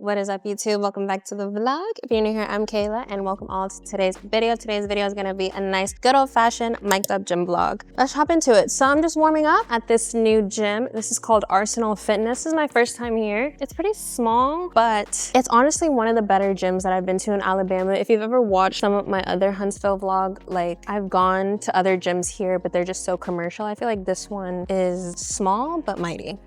What is up, YouTube? Welcome back to the vlog. If you're new here, I'm Kayla, and welcome all to today's video. Today's video is gonna be a nice, good old-fashioned mic'd up gym vlog. Let's hop into it. So I'm just warming up at this new gym. This is called Arsenal Fitness. This is my first time here. It's pretty small, but it's honestly one of the better gyms that I've been to in Alabama. If you've ever watched some of my other Huntsville vlog, like I've gone to other gyms here, but they're just so commercial. I feel like this one is small, but mighty.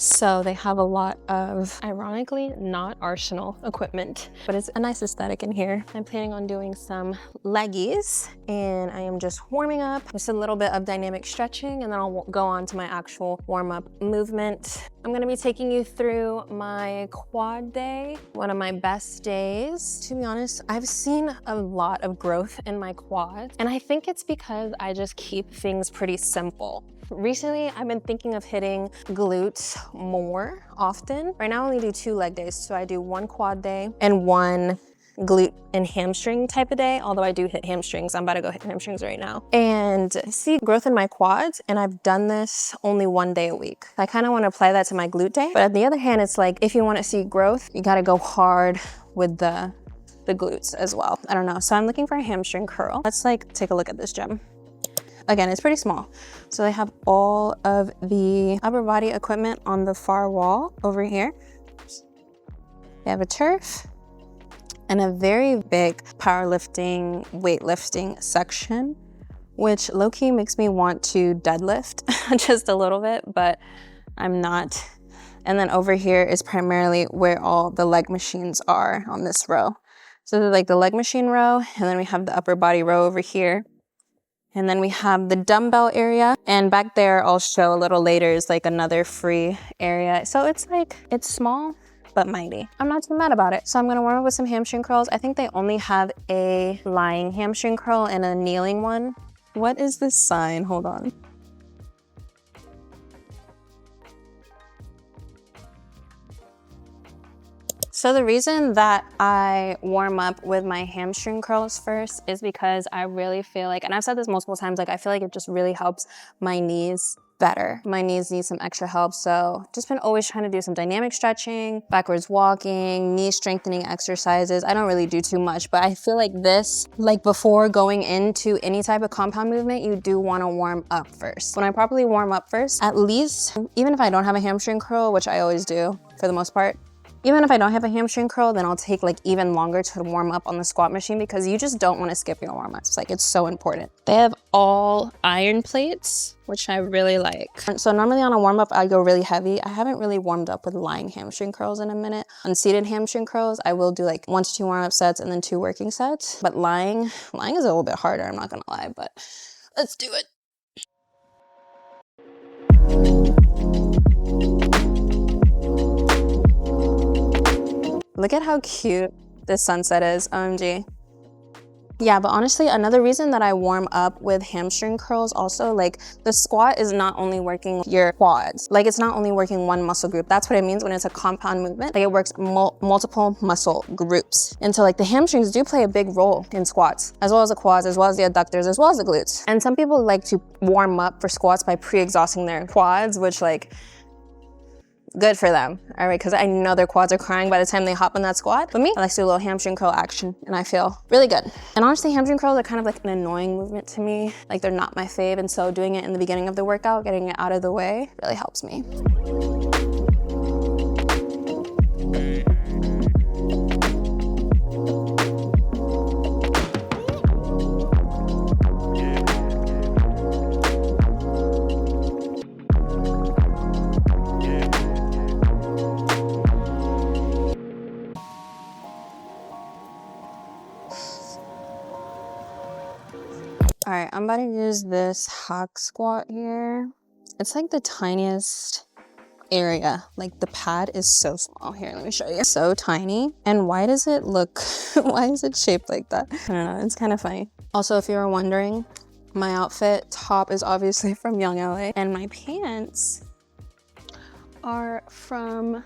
So they have a lot of, ironically, not Arsenal equipment, but it's a nice aesthetic in here. I'm planning on doing some leggies, and I am just warming up. Just a little bit of dynamic stretching, and then I'll go on to my actual warm-up movement. I'm gonna be taking you through my quad day, one of my best days. To be honest, I've seen a lot of growth in my quads, and I think it's because I just keep things pretty simple. Recently, I've been thinking of hitting glutes more often. Right now, I only do 2 leg days. So I do 1 quad day and 1 glute and hamstring type of day, although I do hit hamstrings. I'm about to go hit hamstrings right now. And I see growth in my quads, and I've done this only 1 day a week. I kind of want to apply that to my glute day. But on the other hand, it's like, if you want to see growth, you got to go hard with the glutes as well. I don't know. So I'm looking for a hamstring curl. Let's take a look at this gym. Again, it's pretty small. So they have all of the upper body equipment on the far wall over here. They have a turf and a very big powerlifting, weightlifting section, which low-key makes me want to deadlift just a little bit, but I'm not. And then over here is primarily where all the leg machines are on this row. So they're like the leg machine row, and then we have the upper body row over here. And then we have the dumbbell area, and back there I'll show a little later is like another free area. So it's small, but mighty. I'm not too mad about it. So I'm gonna warm up with some hamstring curls. I think they only have a lying hamstring curl and a kneeling one. What is this sign? Hold on. So the reason that I warm up with my hamstring curls first is because I really feel like, and I've said this multiple times, like I feel like it just really helps my knees better. My knees need some extra help. So just been always trying to do some dynamic stretching, backwards walking, knee strengthening exercises. I don't really do too much, but I feel like this, like before going into any type of compound movement, you do want to warm up first. When I properly warm up first, at least, even if I don't have a hamstring curl, which I always do for the most part, even if I don't have a hamstring curl, then I'll take like even longer to warm up on the squat machine because you just don't want to skip your warm-ups. Like, it's so important. They have all iron plates, which I really like. So normally on a warm-up, I go really heavy. I haven't really warmed up with lying hamstring curls in a minute. On seated hamstring curls, I will do like 1 to 2 warm-up sets and then 2 working sets. But lying is a little bit harder, I'm not gonna lie, but let's do it. Look at how cute this sunset is, OMG. Yeah, but honestly, another reason that I warm up with hamstring curls also, like the squat is not only working your quads, like it's not only working one muscle group. That's what it means when it's a compound movement. Like it works multiple muscle groups. And so like the hamstrings do play a big role in squats, as well as the quads, as well as the adductors, as well as the glutes. And some people like to warm up for squats by pre-exhausting their quads, which like, good for them, all right? Because I know their quads are crying by the time they hop on that squat. But me, I like to do a little hamstring curl action, and I feel really good. And honestly, hamstring curls are kind of like an annoying movement to me. Like they're not my fave, and so doing it in the beginning of the workout, getting it out of the way, really helps me. All right, I'm about to use this hack squat here. It's like the tiniest area. Like the pad is so small. Here, let me show you. So tiny. And why does it look, why is it shaped like that? I don't know, it's kind of funny. Also, if you were wondering, my outfit top is obviously from Young LA, and my pants are from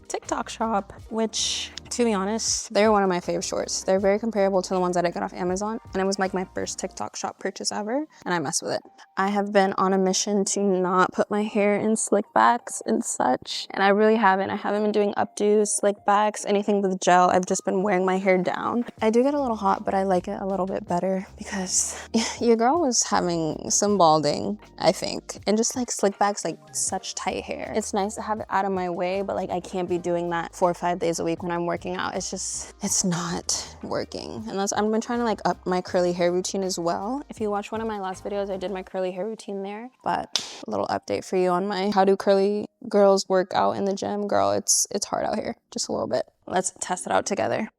TikTok shop, which, to be honest, they're one of my favorite shorts. They're very comparable to the ones that I got off Amazon, and it was like my first TikTok shop purchase ever, and I mess with it. I have been on a mission to not put my hair in slick backs and such, and I really haven't. I haven't been doing updos, slick backs, anything with gel. I've just been wearing my hair down. I do get a little hot, but I like it a little bit better because your girl was having some balding, I think, and just like slick backs, like such tight hair. It's nice to have it out of my way, but like I can't be doing that 4 or 5 days a week when I'm working out. It's not working. And I've been trying to like up my curly hair routine as well. If you watch one of my last videos, I did my curly hair routine there, but a little update for you on my how do curly girls work out in the gym. Girl, it's hard out here, just a little bit. Let's test it out together.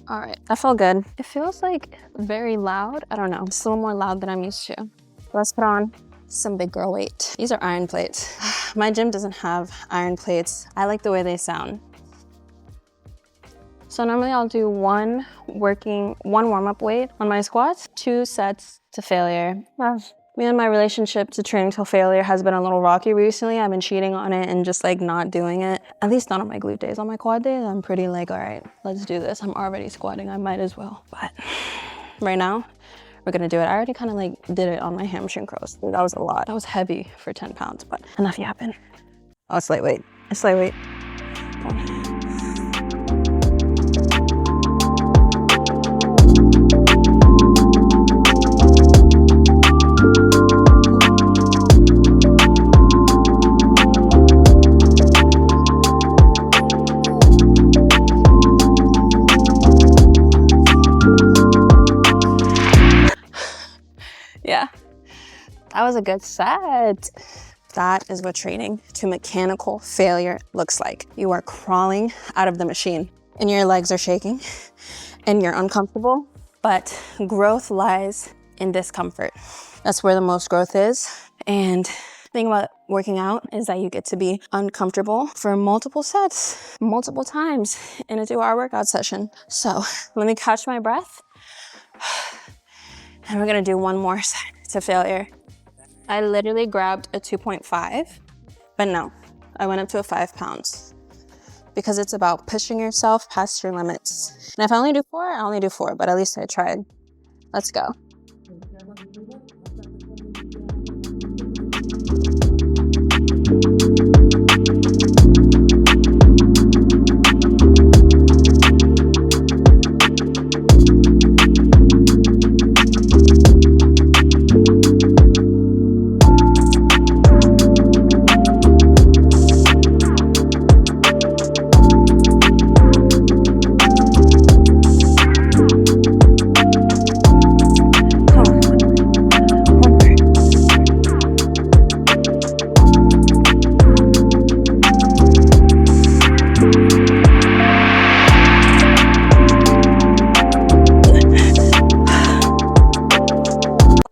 All right, that felt good. It feels like very loud. I don't know, it's a little more loud than I'm used to. Let's put on some big girl weight. These are iron plates. My gym doesn't have iron plates. I like the way they sound. So normally I'll do one warm-up weight on my squats, 2 sets to failure. Me and my relationship to training till failure has been a little rocky recently. I've been cheating on it and just like not doing it. At least not on my glute days. On my quad days, I'm pretty like, all right, let's do this. I'm already squatting, I might as well. But right now, we're gonna do it. I already kind of like did it on my hamstring curls. That was a lot. That was heavy for 10 pounds, but enough yapping. Oh, it's lightweight. It's lightweight. Yeah, that was a good set. That is what training to mechanical failure looks like. You are crawling out of the machine and your legs are shaking and you're uncomfortable, but growth lies in discomfort. That's where the most growth is. And the thing about working out is that you get to be uncomfortable for multiple sets, multiple times in a 2-hour workout session. So let me catch my breath. And we're gonna do one more set to failure. I literally grabbed a 2.5, but no, I went up to a 5 pounds because it's about pushing yourself past your limits. And if I only do 4, I only do 4, but at least I tried. Let's go.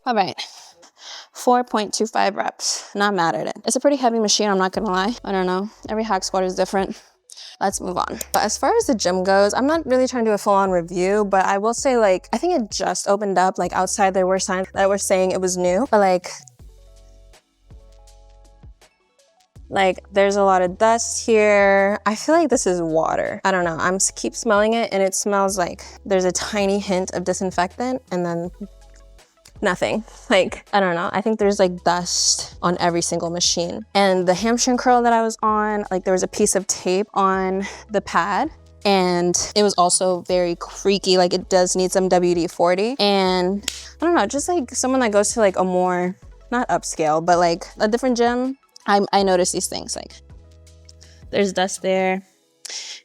All right, 4.25 reps, not mad at it. It's a pretty heavy machine, I'm not gonna lie. I don't know, every hack squat is different. Let's move on. But as far as the gym goes, I'm not really trying to do a full-on review, but I will say like, I think it just opened up. Like outside there were signs that were saying it was new, but like there's a lot of dust here. I feel like this is water. I don't know, I'm keep smelling it and it smells like there's a tiny hint of disinfectant and then nothing. Like, I don't know. I think there's like dust on every single machine. And the hamstring curl that I was on, like there was a piece of tape on the pad and it was also very creaky. Like it does need some WD-40. And I don't know, just like someone that goes to like a more, not upscale, but like a different gym, I notice these things. Like there's dust there.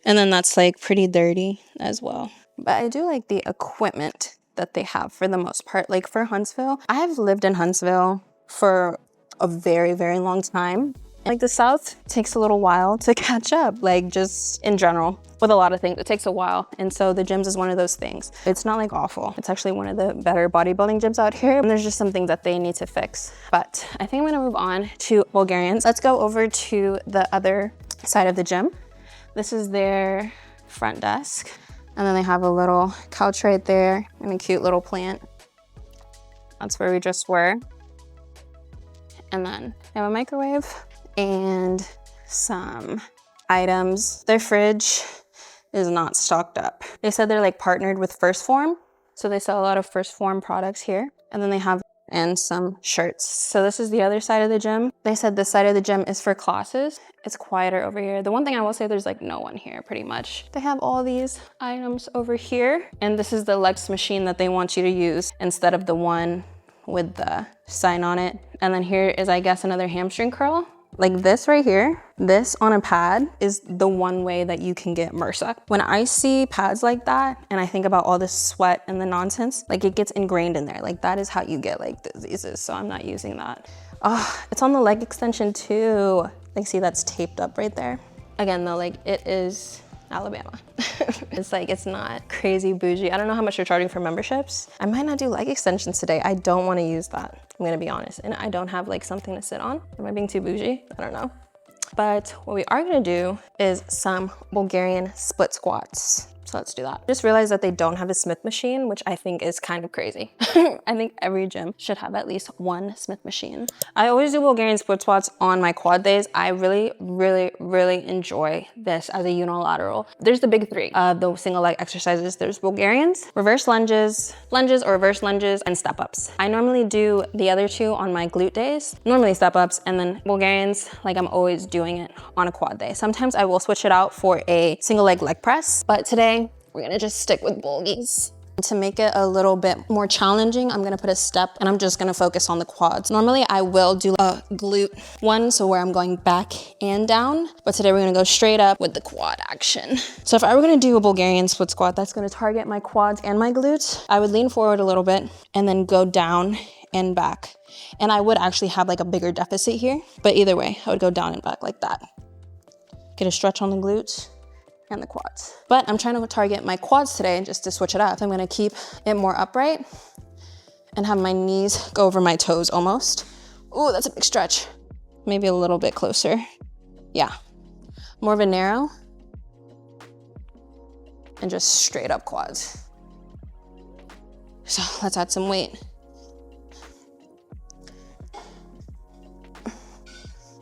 And then that's like pretty dirty as well. But I do like the equipment that they have for the most part. Like for Huntsville, I have lived in Huntsville for a very, very long time. Like the South takes a little while to catch up, like just in general. With a lot of things, it takes a while. And so the gyms is one of those things. It's not like awful. It's actually one of the better bodybuilding gyms out here. And there's just some things that they need to fix. But I think I'm gonna move on to Bulgarians. Let's go over to the other side of the gym. This is their front desk. And then they have a little couch right there and a cute little plant. That's where we just were. And then they have a microwave and some items. Their fridge is not stocked up. They said they're like partnered with First Form. So they sell a lot of First Form products here. And then they have and some shirts. So this is the other side of the gym. They said this side of the gym is for classes. It's quieter over here. The one thing I will say, there's like no one here pretty much. They have all these items over here. And this is the legs machine that they want you to use instead of the one with the sign on it. And then here is, I guess, another hamstring curl. Like this right here, this on a pad is the one way that you can get MRSA. When I see pads like that and I think about all the sweat and the nonsense, like it gets ingrained in there. Like that is how you get like diseases. So I'm not using that. Oh, it's on the leg extension too. Like see, that's taped up right there. Again though, like it is Alabama. It's like, it's not crazy bougie. I don't know how much you're charging for memberships. I might not do leg extensions today. I don't want to use that. I'm gonna be honest. And I don't have like something to sit on. Am I being too bougie? I don't know. But what we are gonna do is some Bulgarian split squats. So let's do that. Just realized that they don't have a Smith machine, which I think is kind of crazy. I think every gym should have at least one Smith machine. I always do Bulgarian split squats on my quad days. I really, really, really enjoy this as a unilateral. There's the big three of the single leg exercises. There's Bulgarians, reverse lunges, or reverse lunges, and step ups. I normally do the other two on my glute days, normally step ups, and then Bulgarians, like I'm always doing it on a quad day. Sometimes I will switch it out for a single leg press, but today we're gonna just stick with bulgies. To make it a little bit more challenging, I'm gonna put a step and I'm just gonna focus on the quads. Normally I will do a glute one, so where I'm going back and down, but today we're gonna go straight up with the quad action. So if I were gonna do a Bulgarian split squat that's gonna target my quads and my glutes, I would lean forward a little bit and then go down and back. And I would actually have like a bigger deficit here, but either way, I would go down and back like that. Get a stretch on the glutes and the quads. But I'm trying to target my quads today just to switch it up. I'm gonna keep it more upright and have my knees go over my toes almost. Ooh, that's a big stretch. Maybe a little bit closer. Yeah, more of a narrow and just straight up quads. So let's add some weight.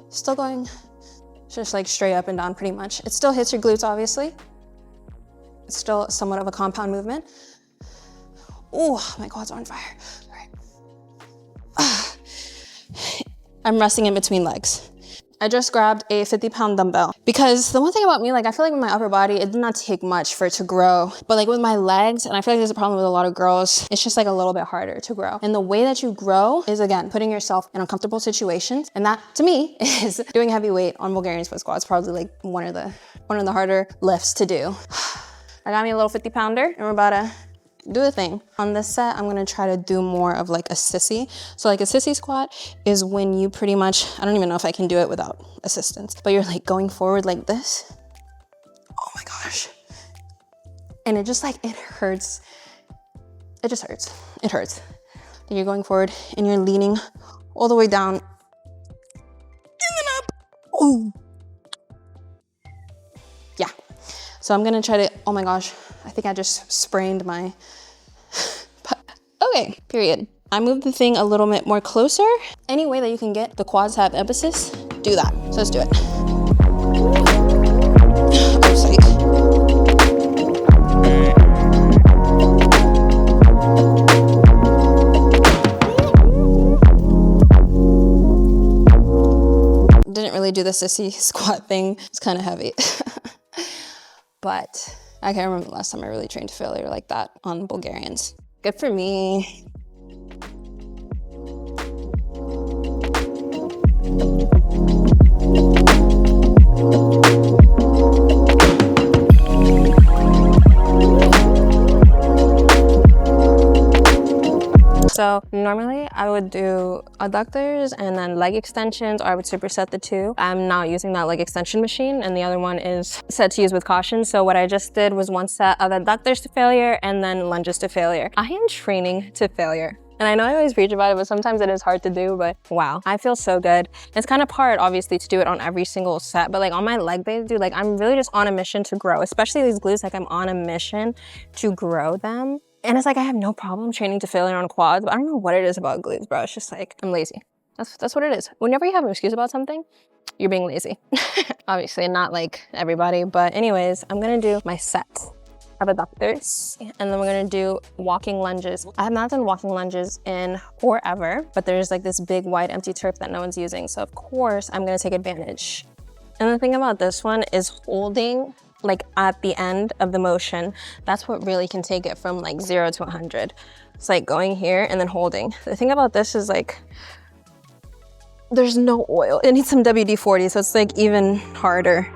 Still going just like straight up and down pretty much. It still hits your glutes, obviously. It's still somewhat of a compound movement. Ooh, my quads are on fire. All right. I'm resting in between legs. I just grabbed a 50-pound dumbbell because the one thing about me, like I feel like with my upper body, it did not take much for it to grow. But like with my legs, and I feel like there's a problem with a lot of girls, it's just like a little bit harder to grow. And the way that you grow is, again, putting yourself in uncomfortable situations. And that, to me, is doing heavy weight on Bulgarian split squats, probably like one of the harder lifts to do. I got me a little 50-pounder and we're about to do the thing. On this set, I'm gonna try to do more of like a sissy. So like a sissy squat is when you pretty much, I don't even know if I can do it without assistance, but you're like going forward like this. Oh my gosh. And it just like, it hurts. It just hurts. It hurts. Then you're going forward and you're leaning all the way down and then up. Ooh. Yeah. So I'm gonna try to, oh my gosh, I think I just sprained my, okay, period. I moved the thing a little bit more closer. Any way that you can get the quads to have emphasis, do that. So let's do it. Oh, psych. Didn't really do the sissy squat thing. It's kind of heavy. But I can't remember the last time I really trained to failure like that on Bulgarians. Good for me. So normally I would do adductors and then leg extensions, or I would superset the two. I'm not using that leg extension machine, and the other one is set to use with caution. So what I just did was one set of adductors to failure and then lunges to failure. I am training to failure. And I know I always preach about it, but sometimes it is hard to do, but wow, I feel so good. It's kind of hard, obviously, to do it on every single set, but like on my leg days, dude, like I'm really just on a mission to grow, especially these glutes, like I'm on a mission to grow them. And it's like, I have no problem training to failure on quads, but I don't know what it is about glutes, bro. It's just like, I'm lazy. That's what it is. Whenever you have an excuse about something, you're being lazy. Obviously not like everybody, but anyways, I'm gonna do my set of adductors, and then we're gonna do walking lunges. I have not done walking lunges in forever, but there's like this big wide empty turf that no one's using. So of course I'm gonna take advantage. And the thing about this one is holding like at the end of the motion. That's what really can take it from like 0 to 100. It's like going here and then holding. The thing about this is like, there's no oil. It needs some WD-40, so it's like even harder,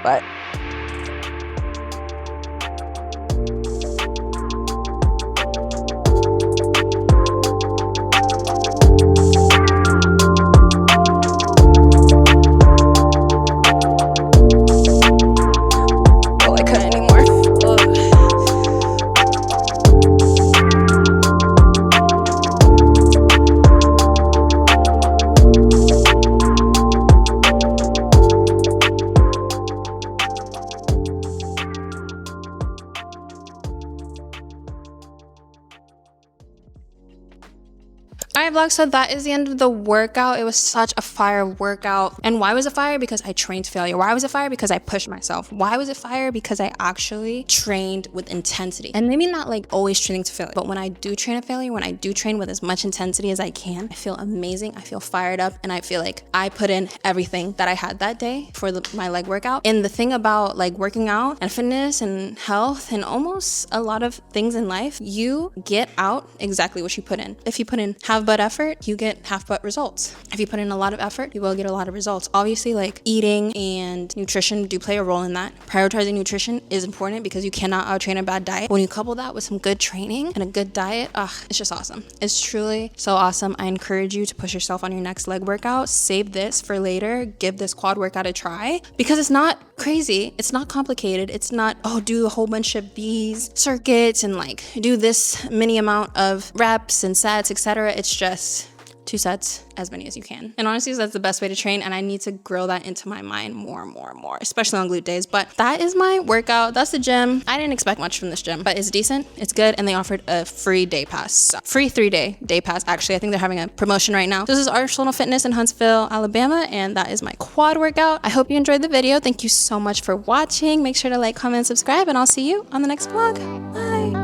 but. Alright vlog, so that is the end of the workout. It was such a fire workout. And why was it fire? Because I trained to failure. Why was it fire? Because I pushed myself. Why was it fire? Because I actually trained with intensity. And maybe not like always training to failure, but when I do train to failure, when I do train with as much intensity as I can, I feel amazing. I feel fired up, and I feel like I put in everything that I had that day for my leg workout. And the thing about like working out and fitness and health and almost a lot of things in life, you get out exactly what you put in. If you put in half butt effort, you get half butt results. If you put in a lot of effort, you will get a lot of results. Obviously, like eating and nutrition do play a role in that. Prioritizing nutrition is important because you cannot out-train a bad diet. When you couple that with some good training and a good diet, it's just awesome. It's truly so awesome. I encourage you to push yourself on your next leg workout. Save this for later. Give this quad workout a try because it's not crazy. It's not complicated. It's not, oh, do a whole bunch of these circuits and like do this many amount of reps and sets, etc. It's just 2 sets, as many as you can. And honestly, that's the best way to train, and I need to grill that into my mind more and more and more, especially on glute days. But that is my workout. That's the gym. I didn't expect much from this gym, but it's decent, it's good, and they offered a free day pass. So, free 3-day day pass. Actually, I think they're having a promotion right now. This is Arsenal Fitness in Huntsville, Alabama, and that is my quad workout. I hope you enjoyed the video. Thank you so much for watching. Make sure to like, comment, subscribe, and I'll see you on the next vlog. Bye.